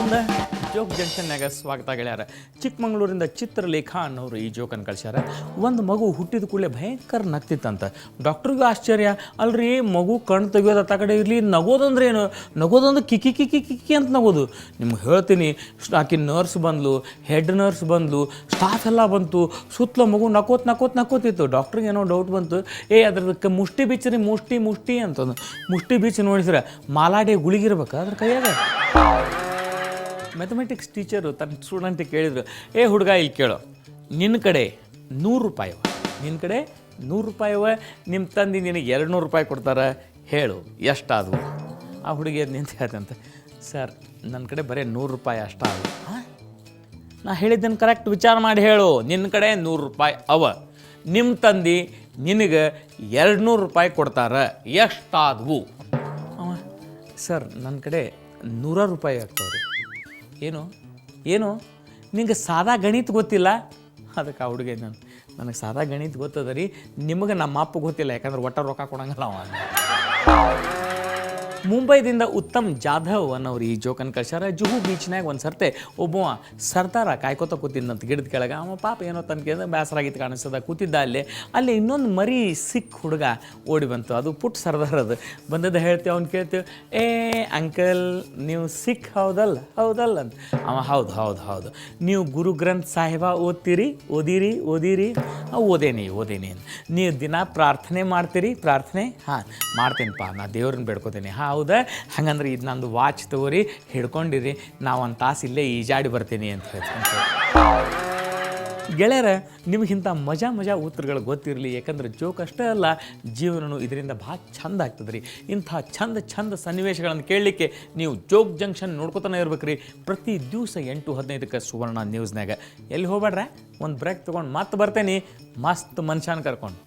ಮುಂದೆ ಜೋಕ್ ಜಂಕ್ಷನ್ನಾಗ ಸ್ವಾಗತ ಗೆಳ್ಯಾರ. ಚಿಕ್ಕಮಂಗ್ಳೂರಿಂದ ಚಿತ್ರಲೇಖ ಅನ್ನೋರು ಈ ಜೋಕನ್ನು ಕಳ್ಸ್ಯಾರ. ಒಂದು ಮಗು ಹುಟ್ಟಿದ ಕೂಡಲೇ ಭಯಂಕರ ನಗ್ತಿತ್ತಂತ. ಡಾಕ್ಟ್ರಿಗೂ ಆಶ್ಚರ್ಯ, ಅಲ್ರಿ ಮಗು ಕಣ್ಣು ತೆಗಿಯೋದು ಆ ಕಡೆ ಇರಲಿ, ನಗೋದಂದ್ರೆ ಏನು? ನಗೋದಂದ್ರೆ ಕಿಕ್ಕಿ ಕಿಕ್ಕಿ ಕಿಕ್ಕಿ ಅಂತ ನಗೋದು. ನಿಮ್ಗೆ ಹೇಳ್ತೀನಿ, ಆಕಿ ನರ್ಸ್ ಬಂದ್ಲು, ಹೆಡ್ ನರ್ಸ್ ಬಂದ್ಲು, ಸ್ಟಾಫ್ ಎಲ್ಲ ಬಂತು, ಸುತ್ತಲೂ ಮಗು ನಕ್ಕೋತಿತ್ತು. ಡಾಕ್ಟ್ರಿಗೆ ಏನೋ ಡೌಟ್ ಬಂತು, ಅದ್ರದಕ್ಕೆ ಮುಷ್ಟಿ ಬಿಚ್ಚರಿ, ಮುಷ್ಟಿ ಅಂತಂದು ಮುಷ್ಟಿ ಬಿಚ್ಚಿ ನೋಡಿದ್ರೆ ಮಾಲಾಡಿ ಗುಳಿಗಿರ್ಬೇಕು ಅದ್ರ ಕೈಯಾಗ. ಮ್ಯಾಥಮೆಟಿಕ್ಸ್ ಟೀಚರು ತನ್ನ ಸ್ಟೂಡೆಂಟಿಗೆ ಕೇಳಿದ್ರು, ಹುಡುಗ ಇಲ್ಲಿ ಕೇಳೋ, ನಿನ್ನ ಕಡೆ 100 ರೂಪಾಯಿ ನಿಮ್ಮ ತಂದೆ ನಿನಗೆ 200 ರೂಪಾಯಿ ಕೊಡ್ತಾರೆ, ಹೇಳು ಎಷ್ಟಾದವು? ಆ ಹುಡುಗಿ ಅದು ನಿಂತು ಹೇಳ್ತಂತೆ, ಸರ್ ನನ್ನ ಕಡೆ ಬರೀ 100 ರೂಪಾಯಿ ಅಷ್ಟಾದವು. ನಾ ಹೇಳಿದ್ದನ್ನು ಕರೆಕ್ಟ್ ವಿಚಾರ ಮಾಡಿ ಹೇಳು. ನಿನ್ನ ಕಡೆ 100 ರೂಪಾಯಿ ಅವ, ನಿಮ್ಮ ತಂದೆ ನಿನಗೆ 200 ರೂಪಾಯಿ ಕೊಡ್ತಾರೆ, ಎಷ್ಟಾದವು? ಸರ್ ನನ್ನ ಕಡೆ 100 ರೂಪಾಯಿ ಆಗ್ತಾವ್ರಿ. ಏನು ನಿಂಗೆ ಸಾದಾ ಗಣಿತ ಗೊತ್ತಿಲ್ಲ? ಅದಕ್ಕೆ ಆ ಹುಡುಗ ನನಗೆ ಸಾದಾ ಗಣಿತ ಗೊತ್ತದ ರೀ, ನಿಮಗೆ ನಮ್ಮ ಅಪ್ಪ ಗೊತ್ತಿಲ್ಲ, ಯಾಕಂದ್ರೆ ಒಟ್ಟ ರೊಕ್ಕ ಕೊಡಂಗಲ್ಲ ಅವ. ಮುಂಬೈದಿಂದ ಉತ್ತಮ್ ಜಾಧವ್ ಅನ್ನೋರು ಈ ಜೋಕನ್ನು ಕಳ್ಸ್ಯಾರ. ಜುಹು ಬೀಚ್ನಾಗ ಒಂದು ಸರ್ತೆ ಒಬ್ಬ ಸರ್ದಾರ ಕಾಯ್ಕೋತ ಕೂತಿದ್ದಂತ ಗಿಡದ ಕೆಳಗೆ. ಅವ ಪಾಪ ಏನೋ ತನಕ ಬೇಸರಾಗಿತ್ತು ಕಾಣಿಸ್ತದ, ಕೂತಿದ್ದ ಅಲ್ಲಿ ಇನ್ನೊಂದು ಮರಿ ಸಿಕ್ ಹುಡುಗ ಓಡಿ ಬಂತು. ಅದು ಪುಟ್ಟ ಸರ್ದಾರದು ಬಂದದ್ದು ಹೇಳ್ತೀವಿ, ಅವ್ನು ಕೇಳ್ತೀವಿ, ಅಂಕಲ್ ನೀವು ಸಿಕ್ ಹೌದಲ್ಲ ಅಂತ. ಅವ ಹೌದು ನೀವು ಗುರು ಗ್ರಂಥ್ ಸಾಹಿಬ ಓದಿರಿ? ಓದೇನಿ ನೀವು ದಿನ ಪ್ರಾರ್ಥನೆ ಮಾಡ್ತೀರಿ? ಹಾಂ ಮಾಡ್ತೇನೆಪ್ಪ, ನಾ ದೇವ್ರನ್ನ ಬೇಡ್ಕೋತೀನಿ. ಹೌದಾ, ಹಂಗಂದ್ರೆ ಇದು ನಂದು ವಾಚ್ ತಗೋರಿ, ಹಿಡ್ಕೊಂಡಿರಿ, ನಾವು ಒಂದು ತಾಸು ಇಲ್ಲೇ ಈಜಾಡಿ ಬರ್ತೀನಿ ಅಂತ ಹೇಳ್ತೀನಿ. ಗೆಳೆಯರ, ನಿಮಗಿಂತ ಮಜಾ ಉತ್ತರಗಳು ಗೊತ್ತಿರಲಿ, ಯಾಕಂದ್ರೆ ಜೋಕ್ ಅಷ್ಟೇ ಅಲ್ಲ, ಜೀವನನು ಇದರಿಂದ ಭಾಳ ಚಂದ ಆಗ್ತದೆ ರೀ. ಇಂಥ ಚಂದ ಸನ್ನಿವೇಶಗಳನ್ನು ಕೇಳಲಿಕ್ಕೆ ನೀವು ಜೋಕ್ ಜಂಕ್ಷನ್ ನೋಡ್ಕೊತಾನೆ ಇರ್ಬೇಕು ರೀ. ಪ್ರತಿ ದಿವಸ 8:15ಕ್ಕೆ ಸುವರ್ಣ ನ್ಯೂಸ್ನಾಗ. ಎಲ್ಲಿ ಹೋಗ್ಬೇಡ್ರೆ, ಒಂದು ಬ್ರೇಕ್ ತೊಗೊಂಡು ಮತ್ತೆ ಬರ್ತೇನೆ, ಮಸ್ತ್ ಮನುಷ್ಯನ ಕರ್ಕೊಂಡು.